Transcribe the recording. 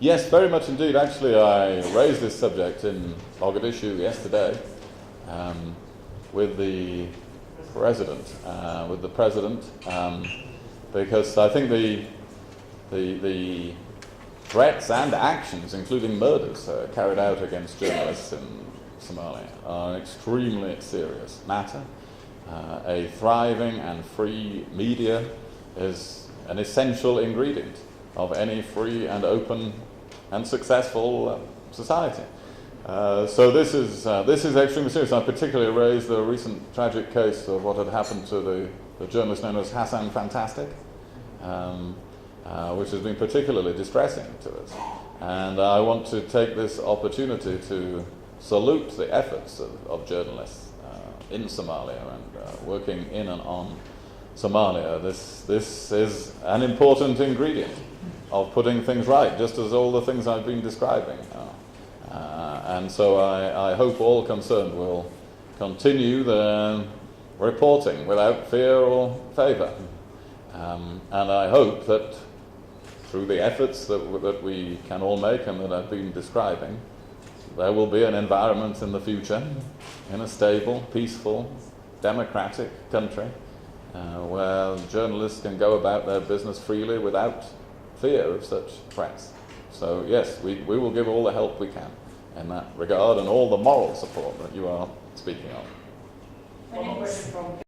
Yes, very much indeed. Actually, I raised this subject in Mogadishu yesterday with the president, because I think the threats and actions, including murders, carried out against journalists in Somalia are an extremely serious matter. A thriving and free media is an essential ingredient of any free and open and successful society. So this is extremely serious. I particularly raised the recent tragic case of what had happened to the journalist known as Hassan Fantastic, which has been particularly distressing to us. And I want to take this opportunity to salute the efforts of journalists in Somalia and working in and on Somalia. This is an important ingredient of putting things right, just as all the things I've been describing. And so I hope all concerned will continue the reporting without fear or favour. And I hope that through the efforts that we can all make and that I've been describing, there will be an environment in the future, in a stable, peaceful, democratic country, where journalists can go about their business freely without fear of such threats. So yes, we will give all the help we can in that regard and all the moral support that you are speaking of. One more question from